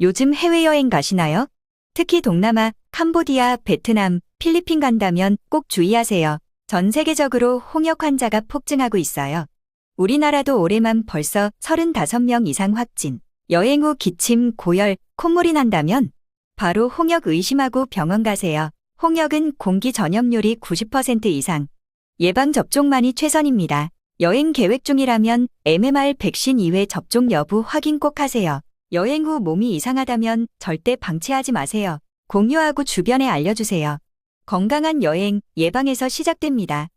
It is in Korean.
요즘 해외여행 가시나요? 특히 동남아, 캄보디아, 베트남, 필리핀 간다면 꼭 주의하세요. 전 세계적으로 홍역 환자가 폭증하고 있어요. 우리나라도 올해만 벌써 35명 이상 확진. 여행 후 기침, 고열, 콧물이 난다면 바로 홍역 의심하고 병원 가세요. 홍역은 공기 전염률이 90% 이상. 예방접종만이 최선입니다. 여행 계획 중이라면 MMR 백신 2회 접종 여부 확인 꼭 하세요. 여행 후 몸이 이상하다면 절대 방치하지 마세요. 공유하고 주변에 알려주세요. 건강한 여행, 예방에서 시작됩니다.